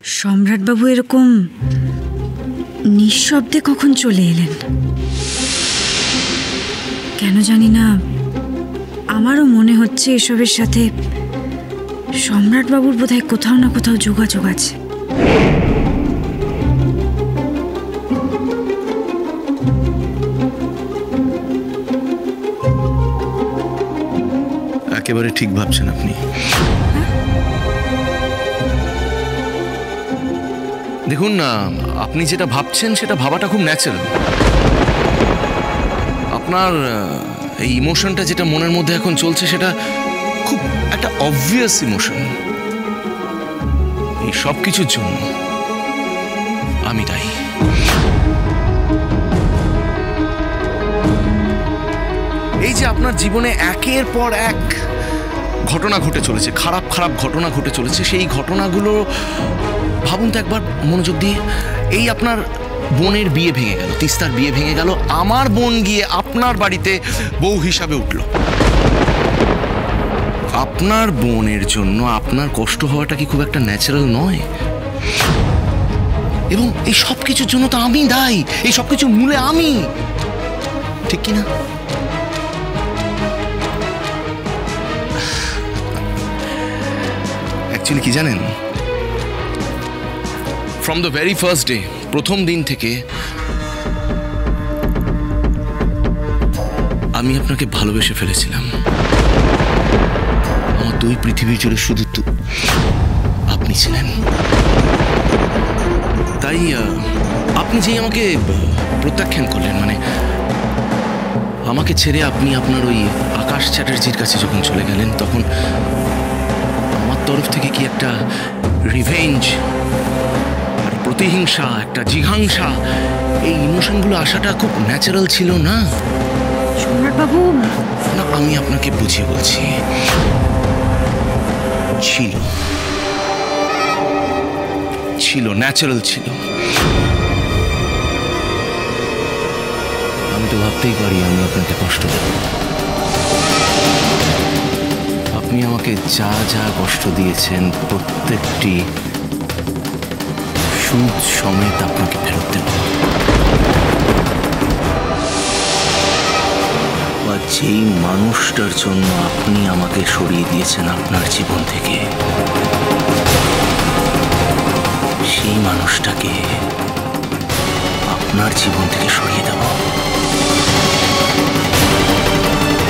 সম্রাটবাবু এরকম নিঃশব্দে কখন চলে এলেন কেন জানি না, আমারও মনে হচ্ছে এসবের সাথে সম্রাটবাবুর বোধহয় কোথাও না কোথাও যোগাযোগ আছে। একেবারে ঠিক ভাবছেন আপনি। দেখুন না, আপনি যেটা ভাবছেন সেটা ভাবাটা খুব ন্যাচারাল। আপনার এই ইমোশনটা যেটা মনের মধ্যে এখন চলছে সেটা খুব একটা অবভিয়াস ইমোশন। এই সব কিছুর জন্য আমি দায়ী। এই যে আপনার জীবনে একের পর এক ঘটনা ঘটে চলেছে, খারাপ খারাপ ঘটনা ঘটে চলেছে, সেই ঘটনাগুলো ভাবুন তো একবার মনোযোগ দিয়ে। এই আপনার বোনের বিয়ে ভেঙে গেল, তিস্তার বিয়ে ভেঙে গেল, আমার বোন গিয়ে আপনার বাড়িতে বউ হিসাবে উঠল। আপনার বোনের জন্য আপনার কষ্ট হওয়াটা কি খুব একটা ন্যাচারাল নয়? এবং এই সব কিছুর জন্য তো আমি দায়ী, এই সব কিছুর মূলে আমি, ঠিক কিনা? অ্যাকচুয়ালি কি জানেন, from the very first day, প্রথম দিন থেকে আমি আপনাকে ভালোবেসে ফেলেছিলাম। আমার দুই পৃথিবীর জুড়ে শুধু আপনি ছিলেন। তাই আপনি যেই আমাকে প্রত্যাখ্যান করলেন, মানে আমাকে ছেড়ে আপনি আপনার ওই আকাশ চ্যাটার্জির কাছে যখন চলে গেলেন, তখন আমার তরফ থেকে কি একটা রিভেঞ্জ, প্রতিহিংসা, একটা জিঘাংসা, এই ইমোশনগুলো আসাটা খুব ন্যাচারাল ছিল না? সম্রাটবাবু, না, আমি আপনাকে বুঝিয়ে বলছি, ছিল ছিল ন্যাচারাল ছিল। আমি তো ভাবতেই পারি আমি আপনাকে কষ্ট দেব। আপনি আমাকে যা যা কষ্ট দিয়েছেন প্রত্যেকটি সুদ সমেত আপনাকে ফেরত দেব। বা যেই মানুষটার জন্য আপনি আমাকে সরিয়ে দিয়েছেন আপনার জীবন থেকে, সেই মানুষটাকে আপনার জীবন থেকে সরিয়ে দেব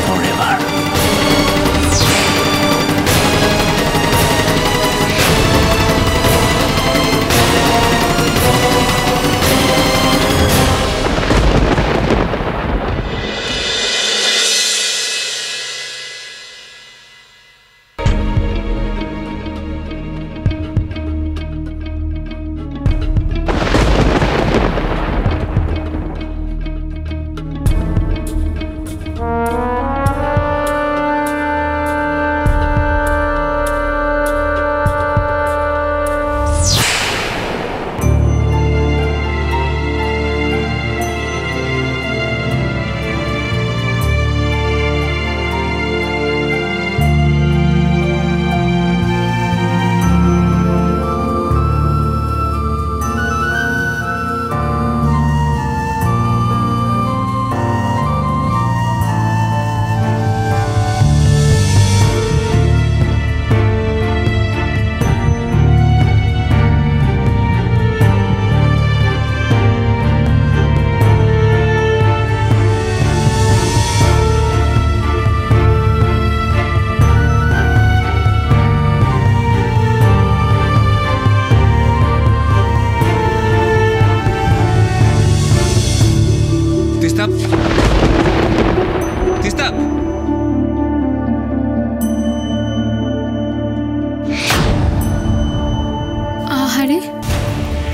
ফরএভার।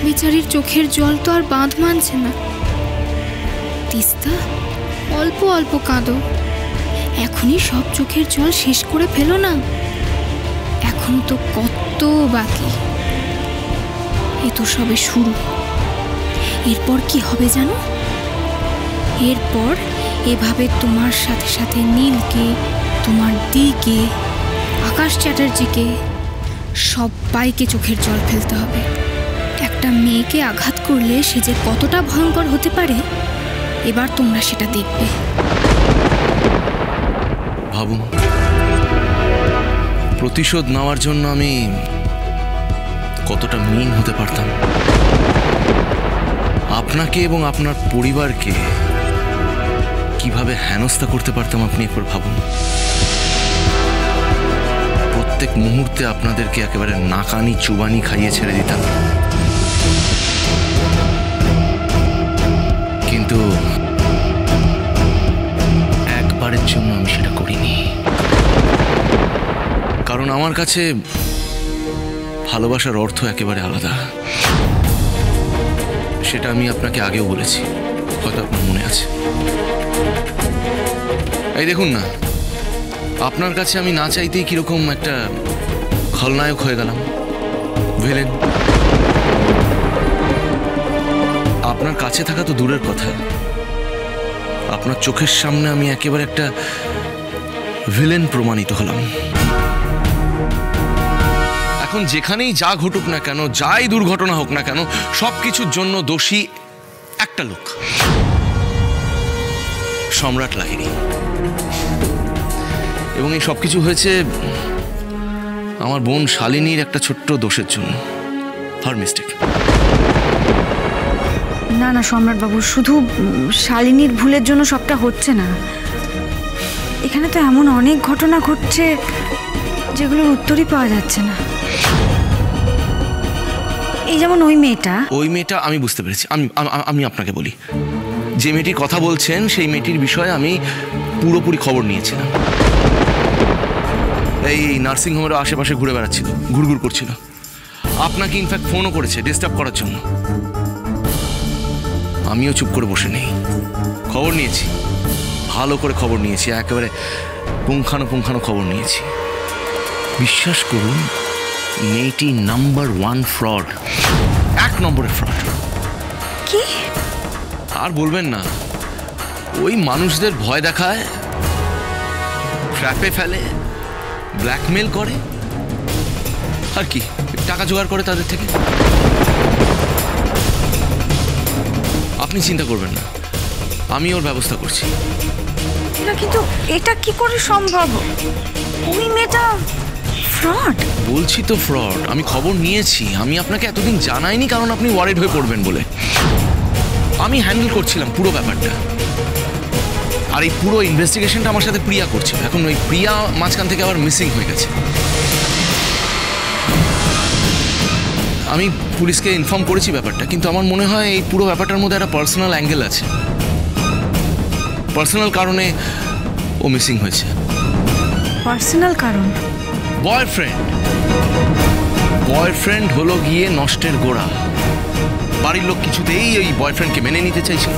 বেচারির চোখের জল তো আর বাঁধ মানছে না। তিস্তা, অল্প অল্প কাঁদো, এখনই সব চোখের জল শেষ করে ফেলো না, এখনো তো কত বাকি। এ তো সবে শুরু। এরপর কি হবে জানো? এরপর এভাবে তোমার সাথে সাথে নীলকে, তোমার দিকে, আকাশ চ্যাটার্জিকে, সবাইকে চোখের জল ফেলতে হবে। মেয়েকে আঘাত করলে সে যে কতটা ভয়ঙ্কর হতে পারে এবার তোমরা সেটা দেখবে। ভাবুন, প্রতিশোধ নেওয়ার জন্য আমি কতটা মিন হতে পারতাম। আপনাকে এবং আপনার পরিবারকে কিভাবে হেনস্থা করতে পারতাম আপনি একবার ভাবুন। প্রত্যেক মুহূর্তে আপনাদেরকে একেবারে নাকানি চুবানি খাইয়ে ছেড়ে দিতাম। কিন্তু একবারের জন্য আমি সেটা করিনি, কারণ আমার কাছে ভালোবাসার অর্থ একেবারে আলাদা। সেটা আমি আপনাকে আগেও বলেছি, হয়তো আপনার মনে আছে। এই দেখুন না, আপনার কাছে আমি না চাইতেই কিরকম একটা খলনায়ক হয়ে গেলাম, ভিলেন। আপনার কাছে থাকা তো দূরের কথা, আপনার চোখের সামনে আমি একেবারে একটা ভিলেন প্রমাণিত হলাম। এখন যেখানেই যা ঘটুক না কেন, যাই দুর্ঘটনা হোক না কেন, সবকিছুর জন্য দোষী একটা লোক, সম্রাট লাহিড়ী। এবং এই সবকিছু হয়েছে আমার বোন শালিনীর একটা ছোট্ট দোষের জন্য, হার মিস্টেক। না না সম্রাটবাবু, শুধু শালিনীর ভুলের জন্য সবটা হচ্ছে না। এখানে তো এমন অনেক ঘটনা ঘটছে যেগুলোর উত্তরই পাওয়া যাচ্ছে না। এই যেমন ওই মেয়েটা আমি বুঝতে পেরেছি। আমি আপনাকে বলি, যে মেয়েটির কথা বলছেন সেই মেয়েটির বিষয়ে আমি পুরোপুরি খবর নিয়েছিলাম। এই নার্সিংহোমের আশেপাশে ঘুরে বেড়াচ্ছিল, ঘুরঘুর করছিল। আপনাকে ইনফ্যাক্ট ফোনও করেছে ডিস্টার্ব করার জন্য। আমিও চুপ করে বসে নেই, খবর নিয়েছি, ভালো করে খবর নিয়েছি, একেবারে পুঙ্খানুপুঙ্খানু খবর নিয়েছি। বিশ্বাস করুন, মেয়েটি নাম্বার 1 ফ্রড, 1 নম্বরের ফ্রড। কি আর বলবেন না, ওই মানুষদের ভয় দেখায়, ট্র্যাপে ফেলে, ব্ল্যাকমেল করে, আর কি টাকা জোগাড় করে তাদের থেকে। আপনি চিন্তা করবেন না, আমি ওর ব্যবস্থা করছি। না কিন্তু এটা কি করে সম্ভব? ওই মেয়েটা ফ্রড। বলছি তো ফ্রড। আমি খবর নিয়েছি, আমি আপনাকে এতদিন জানাইনি কারণ আপনি ওয়ারিড হয়ে পড়বেন বলে। আমি হ্যান্ডেল করছিলাম পুরো ব্যাপারটা, আর এই পুরো ইনভেস্টিগেশনটা আমার সাথে প্রিয়া করছিল। এখন ওই প্রিয়া মাঝখান থেকে আবার মিসিং হয়ে গেছে। আমি পুলিশকে ইনফর্ম করেছি ব্যাপারটা, কিন্তু আমার মনে হয় এই পুরো ব্যাপারটার মধ্যে একটা পার্সোনাল অ্যাঙ্গেল আছে। পার্সোনাল কারণে ও মিসিং হয়েছে। পার্সোনাল কারণ? বয়ফ্রেন্ড হলো গিয়ে নষ্টের গোড়া। বাড়ির লোক কিছুতেই ওই বয়ফ্রেন্ডকে মেনে নিতে চাইছিল,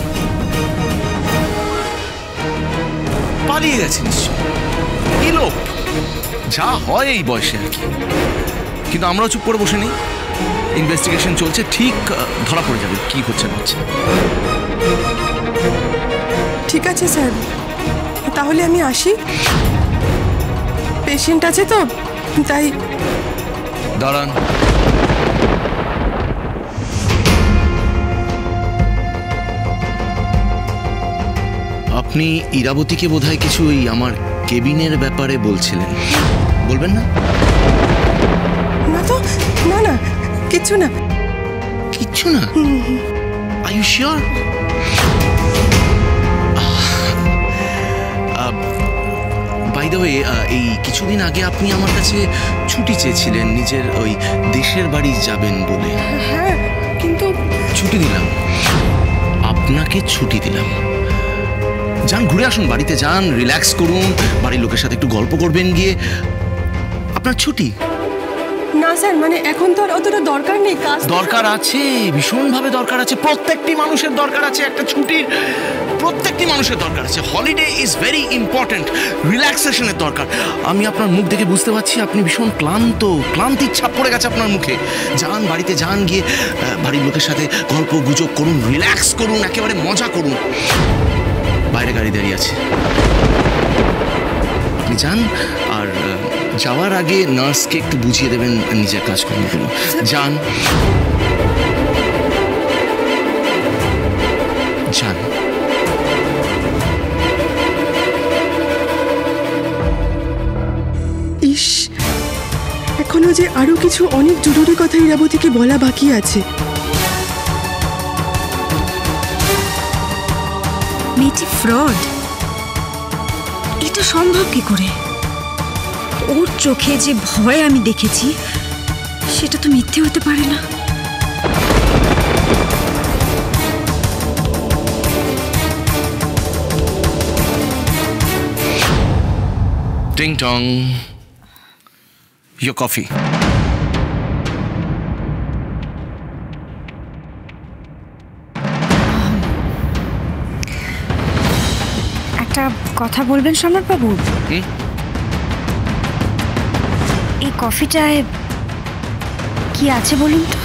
পালিয়ে গেছে নিশ্চয়। এই লোক যা হয় এই বয়সে আর কি। কিন্তু আমরাও চুপ করে বসে নেই, ইনভেস্টিগেশন চলছে, ঠিক ধরা পড়ে যাবে কি হচ্ছে না হচ্ছে। ঠিক আছে স্যার, তাহলে আমি আসি। পেশেন্ট আছে তো, তাই। দাঁড়ান, আপনি ইরাবতীকে বোধহয় কিছু ওই আমার কেবিনের ব্যাপারে বলছিলেন, বলবেন না? না তো, না না, কিচ্ছু না। কিচ্ছু না? Are you sure? By the way, এই কিছুদিন আগে আপনি আমার কাছে ছুটি চেয়েছিলেন নিজের ওই দেশের বাড়ি যাবেন বলে। হ্যাঁ, কিন্তু ছুটি দিলাম, আপনাকে ছুটি দিলাম। যান, ঘুরে আসুন, বাড়িতে যান, রিল্যাক্স করুন, বাড়ির লোকের সাথে একটু গল্প করবেন গিয়ে। আপনার ছুটি? না স্যার, মানে এখন তো আর অতটা দরকার নেই। কাজ দরকার আছে, ভীষণভাবে দরকার আছে। প্রত্যেকটি মানুষের দরকার আছে একটা ছুটির, প্রত্যেকটি মানুষের দরকার আছে। হলিডে ইজ ভেরি ইম্পর্টেন্ট, রিল্যাক্সেশনের দরকার। আমি আপনার মুখ দেখে বুঝতে পারছি আপনি ভীষণ ক্লান্ত, ক্লান্তির ছাপ পড়ে গেছে আপনার মুখে। যান, বাড়িতে যান, গিয়ে বাড়ির লোকের সাথে গল্প গুজব করুন, রিল্যাক্স করুন, একেবারে মজা করুন। বাইরে গাড়ি দাঁড়িয়ে আছে, আপনি যান। আর যাওয়ার আগে নার্সকে একটু বুঝিয়ে দেবেন নিজের কাজকর্মগুলো। যান। আরো কিছু অনেক জরুরি কথা ইরাবতীকে বলা বাকি আছে। মেয়েটি ফ্রড, এটা সম্ভব কি করে? ওর চোখে যে ভয় আমি দেখেছি সেটা তো মিথ্যে হতে পারে না। টিং টং, your coffee. একটা কথা বলবেন সম্রাটবাবু? এই কফিটায় কি আছে বলুন তো?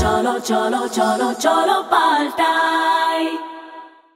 চলো চলো চলো চলো পাল্টাই।